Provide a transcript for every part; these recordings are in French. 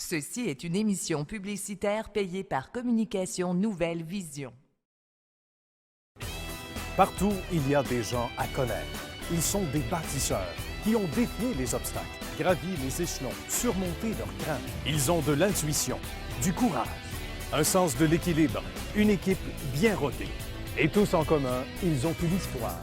Ceci est une émission publicitaire payée par Communication Nouvelle Vision. Partout, il y a des gens à connaître. Ils sont des bâtisseurs qui ont défié les obstacles, gravi les échelons, surmonté leurs craintes. Ils ont de l'intuition, du courage, un sens de l'équilibre, une équipe bien rodée. Et tous en commun, ils ont eu l'histoire.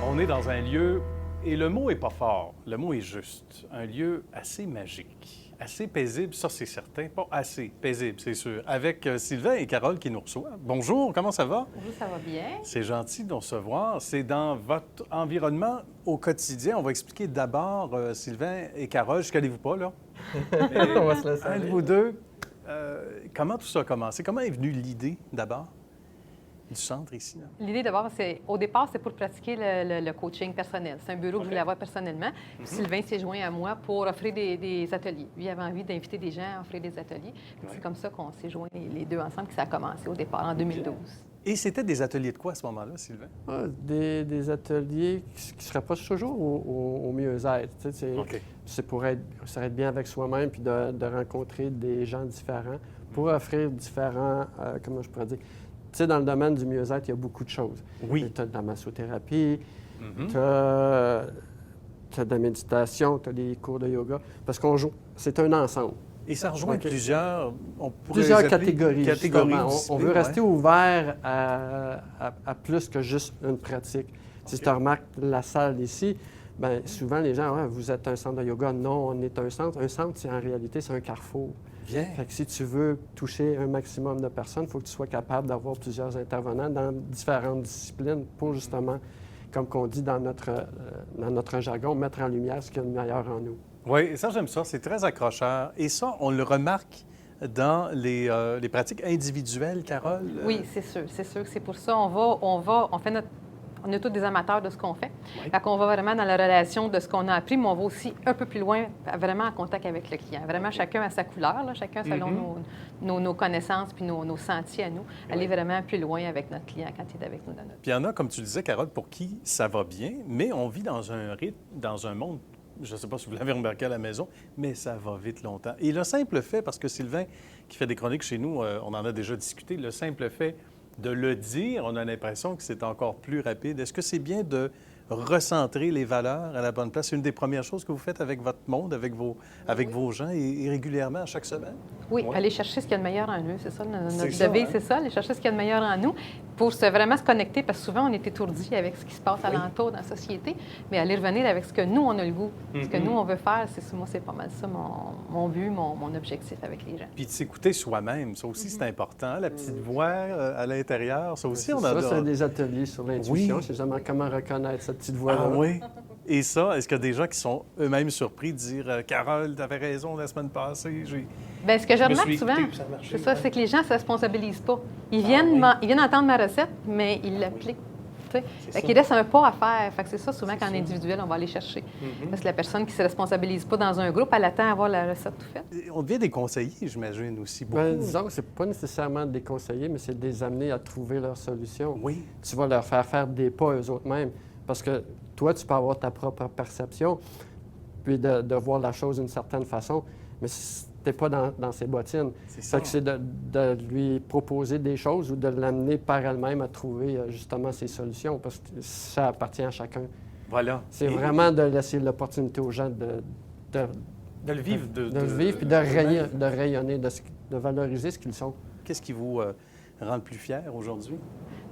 On est dans un lieu, et le mot n'est pas fort, le mot est juste, un lieu assez magique. Assez paisible, ça c'est certain. Pas assez paisible, c'est sûr. Avec Sylvain et Carole qui nous reçoivent. Bonjour, comment ça va? Bonjour, ça va bien. C'est gentil de nous recevoir. C'est dans votre environnement au quotidien. On va expliquer d'abord, Sylvain et Carole, je ne vous pas, là. On va se laisser Un de aller. vous deux, comment tout ça a commencé? Comment est venue l'idée, d'abord, du centre ici? Là? L'idée d'abord, au départ, c'est pour pratiquer le coaching personnel. C'est un bureau que je voulais avoir personnellement. Puis Sylvain s'est joint à moi pour offrir des ateliers. Lui il avait envie d'inviter des gens à offrir des ateliers. Puis C'est comme ça qu'on s'est joints les deux ensemble, que ça a commencé au départ, en 2012. Et c'était des ateliers de quoi à ce moment-là, Sylvain? Ah, des ateliers qui ne se rapprochent toujours au mieux-être. Tu sais, OK. c'est pour être bien avec soi-même puis de rencontrer des gens différents pour offrir différents, comment je pourrais dire, tu sais, dans le domaine du mieux-être, il y a beaucoup de choses. Oui. Tu as de la massothérapie, tu as de la méditation, tu as des cours de yoga, parce qu'on joue, c'est un ensemble. Et ça rejoint OK. plusieurs, on pourrait Plusieurs les appeler catégories. justement. On disciplines, veut rester ouais. ouvert à plus que juste une pratique. Si tu remarques la salle ici, bien, souvent les gens, ouais, vous êtes un centre de yoga. Non, on est un centre. Un centre, en réalité, c'est un carrefour. Bien. Fait que si tu veux toucher un maximum de personnes, il faut que tu sois capable d'avoir plusieurs intervenants dans différentes disciplines pour justement, comme qu'on dit dans notre jargon, mettre en lumière ce qu'il y a de meilleur en nous. Oui, et ça, j'aime ça. C'est très accrocheur. Et ça, on le remarque dans les pratiques individuelles, Carole. Oui, c'est sûr. C'est sûr que c'est pour ça. On est tous des amateurs de ce qu'on fait. Oui. Fait qu'on va vraiment dans la relation de ce qu'on a appris, mais on va aussi un peu plus loin, vraiment en contact avec le client. Vraiment, chacun à sa couleur, là, chacun selon nos connaissances puis nos sentiers à nous. Aller vraiment plus loin avec notre client quand il est avec nous dans notre... Puis il y en a, comme tu le disais, Carole, pour qui ça va bien, mais on vit dans un rythme, dans un monde, je ne sais pas si vous l'avez remarqué à la maison, mais ça va vite longtemps. Et le simple fait, parce que Sylvain, qui fait des chroniques chez nous, on en a déjà discuté, le simple fait de le dire, on a l'impression que c'est encore plus rapide. Est-ce que c'est bien de recentrer les valeurs à la bonne place? C'est une des premières choses que vous faites avec votre monde, avec vos gens, et régulièrement, chaque semaine? Oui, Ouais. aller chercher ce qu'il y a de meilleur en eux, c'est ça, notre C'est ça, devise, hein? c'est ça, aller chercher ce qu'il y a de meilleur en nous pour vraiment se connecter, parce que souvent, on est étourdi avec ce qui se passe alentour dans la société, mais aller revenir avec ce que nous, on a le goût, ce que nous, on veut faire, moi, c'est pas mal ça, mon but, mon objectif avec les gens. Puis de s'écouter soi-même, ça aussi, c'est important. La petite voix à l'intérieur, ça aussi, on Ça, a... c'est des ateliers sur l'intuition. Oui. C'est justement comment reconnaître cette petite voix-là. Ah oui? Et ça, est-ce qu'il y a des gens qui sont eux-mêmes surpris de dire Carole, tu avais raison la semaine passée, Bien, ce que je me remarque suis souvent, écouté, puis ça a marché, c'est ça, ouais. c'est que les gens ne se responsabilisent pas. Ils viennent entendre ma recette, mais ils l'appliquent. Fait qu'il reste un pas à faire. Fait que c'est ça, souvent, qu'en individuel, on va aller chercher. Parce que la personne qui ne se responsabilise pas dans un groupe, elle attend à avoir la recette tout faite. On devient des conseillers, j'imagine, aussi, beaucoup. Bien, disons que ce n'est pas nécessairement de les conseiller, mais c'est de les amener à trouver leur solution. Oui. Tu vas leur faire des pas eux-mêmes. Parce que toi, tu peux avoir ta propre perception, puis de voir la chose d'une certaine façon, mais si tu n'es pas dans ses bottines. C'est ça. Fait que c'est de lui proposer des choses ou de l'amener par elle-même à trouver justement ses solutions, parce que ça appartient à chacun. Voilà. C'est Et vraiment de laisser l'opportunité aux gens de le vivre. de le vivre, puis de rayonner, de valoriser ce qu'ils sont. Qu'est-ce qui vous rend le plus fier aujourd'hui?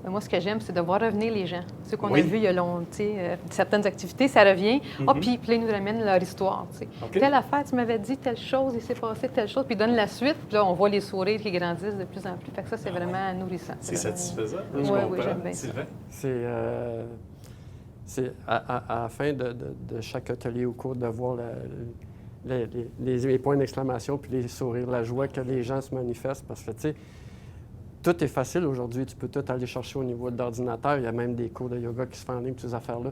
Mais moi, ce que j'aime, c'est de voir revenir les gens. Ceux qu'on Oui. a vus il y a longtemps, certaines activités, ça revient. Puis là, ils nous ramènent leur histoire. OK. Telle affaire, tu m'avais dit telle chose, il s'est passé telle chose, puis ils donnent la suite. Puis là, on voit les sourires qui grandissent de plus en plus. Fait que ça, c'est vraiment nourrissant. C'est vraiment- satisfaisant? Oui, Je oui, comprends. j'aime bien ça. Sylvain? C'est à la fin de chaque atelier ou cours de voir les points d'exclamation puis les sourires, la joie que les gens se manifestent. Parce que, tu sais, tout est facile aujourd'hui. Tu peux tout aller chercher au niveau de l'ordinateur. Il y a même des cours de yoga qui se font en ligne, toutes ces affaires-là.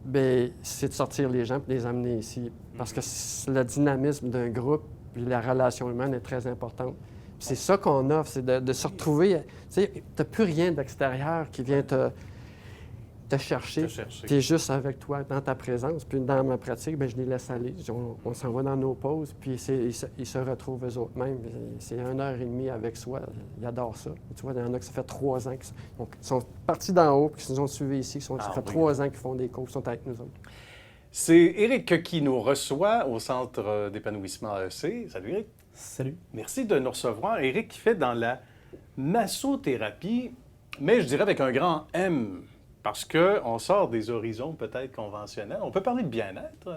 Bien, c'est de sortir les gens et de les amener ici. Parce que le dynamisme d'un groupe puis la relation humaine est très importante. Puis c'est ça qu'on offre, c'est de se retrouver. Tu sais, tu n'as plus rien d'extérieur qui vient te te chercher. Tu es juste avec toi dans ta présence. Puis dans ma pratique, bien, je les laisse aller. On s'en va dans nos pauses, puis ils se retrouvent eux-mêmes. C'est 1h30 avec soi. Ils adorent ça. Tu vois, il y en a qui ça fait 3 ans qu'ils sont partis d'en haut, puis qui nous ont suivis ici. Ça fait 3 ans qu'ils font des cours, ils sont avec nous autres. C'est Éric qui nous reçoit au Centre d'épanouissement AEC. Salut Éric. Salut. Merci de nous recevoir. Éric qui fait dans la massothérapie, mais je dirais avec un grand M, parce qu'on sort des horizons peut-être conventionnels. On peut parler de bien-être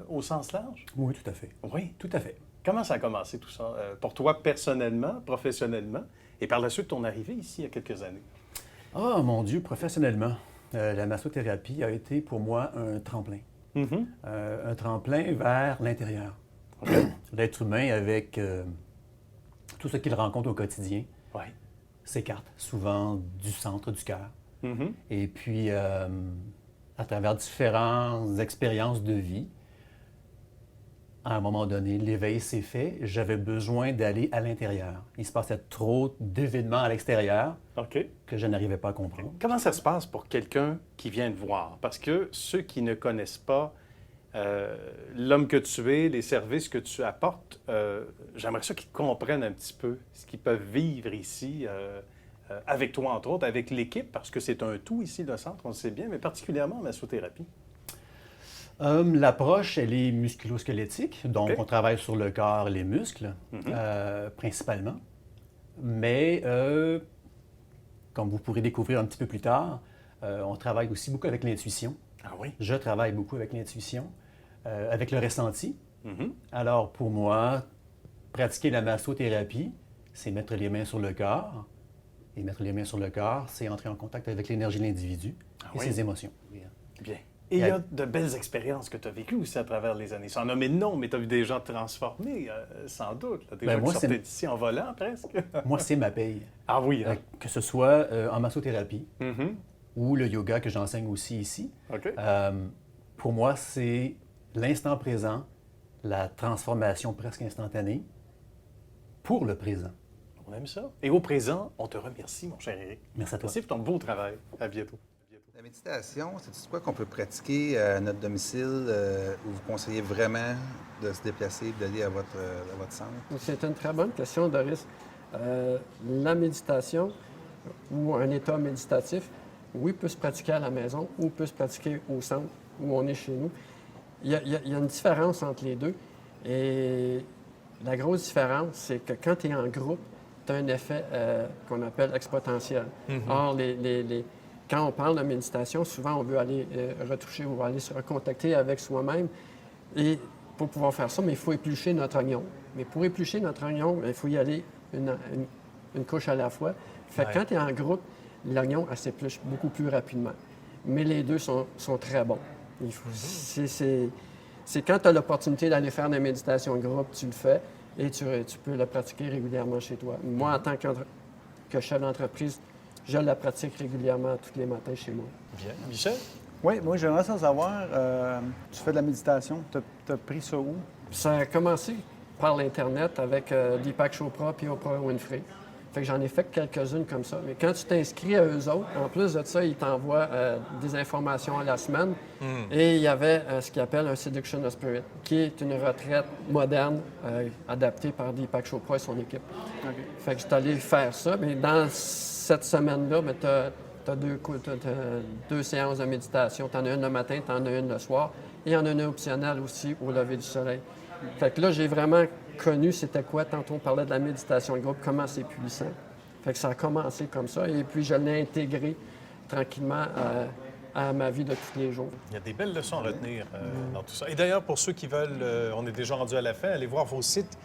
au sens large? Oui, tout à fait. Oui. Tout à fait. Comment ça a commencé tout ça? Pour toi personnellement, professionnellement, et par la suite ton arrivée ici il y a quelques années? Oh mon Dieu, professionnellement, la massothérapie a été pour moi un tremplin. Un tremplin vers l'intérieur. L'être humain avec tout ce qu'il rencontre au quotidien s'écarte souvent du centre du cœur. Et puis, à travers différentes expériences de vie, à un moment donné, l'éveil s'est fait. J'avais besoin d'aller à l'intérieur. Il se passait trop d'événements à l'extérieur que je n'arrivais pas à comprendre. Comment ça se passe pour quelqu'un qui vient te voir? Parce que ceux qui ne connaissent pas l'homme que tu es, les services que tu apportes, j'aimerais ça qu'ils comprennent un petit peu ce qu'ils peuvent vivre ici, avec toi, entre autres, avec l'équipe, parce que c'est un tout ici, le centre, on le sait bien, mais particulièrement en massothérapie. L'approche, elle est musculo-squelettique, donc on travaille sur le corps et les muscles, principalement. Mais, comme vous pourrez découvrir un petit peu plus tard, on travaille aussi beaucoup avec l'intuition. Ah oui? Je travaille beaucoup avec l'intuition, avec le ressenti. Alors, pour moi, pratiquer la massothérapie, c'est mettre les mains sur le corps. Et mettre les mains sur le corps, c'est entrer en contact avec l'énergie de l'individu et ses émotions. Bien. Et il y a de belles expériences que tu as vécues aussi à travers les années. Sans nommer de nom, mais tu as vu des gens transformés, sans doute. Là. Des gens qui sortaient d'ici en volant, presque. Moi, c'est ma paye. Ah oui, hein? Que ce soit en massothérapie ou le yoga que j'enseigne aussi ici. Pour moi, c'est l'instant présent, la transformation presque instantanée pour le présent. On aime ça. Et au présent, on te remercie, mon cher Éric. Merci à toi. Merci pour ton beau travail. À bientôt. La méditation, c'est quoi qu'on peut pratiquer à notre domicile où vous conseillez vraiment de se déplacer, d'aller à votre centre? C'est une très bonne question, Doris. La méditation ou un état méditatif, oui, peut se pratiquer à la maison ou peut se pratiquer au centre où on est chez nous. Il y a une différence entre les deux. Et la grosse différence, c'est que quand tu es en groupe, tu as un effet qu'on appelle exponentiel. Or, quand on parle de méditation, souvent, on veut aller retoucher ou aller se recontacter avec soi-même. Et pour pouvoir faire ça, mais il faut éplucher notre oignon. Mais pour éplucher notre oignon, il faut y aller une couche à la fois. Fait que quand tu es en groupe, l'oignon, elle s'épluche beaucoup plus rapidement. Mais les deux sont très bons. C'est quand tu as l'opportunité d'aller faire de la méditation de groupe, tu le fais et tu peux la pratiquer régulièrement chez toi. Moi, en tant que chef d'entreprise, je la pratique régulièrement tous les matins chez moi. Bien. Michel? Oui, moi, j'aimerais savoir, tu fais de la méditation, tu as pris ça où? Ça a commencé par l'Internet avec Deepak Chopra et Oprah Winfrey. Fait que j'en ai fait quelques-unes comme ça. Mais quand tu t'inscris à eux autres, en plus de ça, ils t'envoient des informations à la semaine. Et il y avait ce qu'ils appellent un Seduction of Spirit, qui est une retraite moderne adaptée par Deepak Chopra et son équipe. Fait que je suis allé faire ça. Mais dans cette semaine-là, tu as deux séances de méditation. Tu en as une le matin, tu en as une le soir. Et il y en a une optionnelle aussi au lever du soleil. Fait que là, j'ai vraiment connu c'était quoi, tantôt on parlait de la méditation de groupe, comment c'est puissant. Fait que ça a commencé comme ça et puis je l'ai intégré tranquillement à ma vie de tous les jours. Il y a des belles leçons à retenir dans tout ça. Et d'ailleurs, pour ceux qui veulent, on est déjà rendu à la fin, allez voir vos sites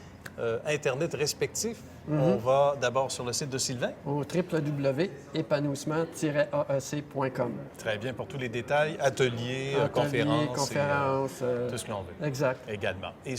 Internet respectifs. On va d'abord sur le site de Sylvain. Au www.épanouissement-aec.com. Très bien, pour tous les détails, ateliers, conférences. Conférences. Tout ce que l'on veut. Exact. Également. Et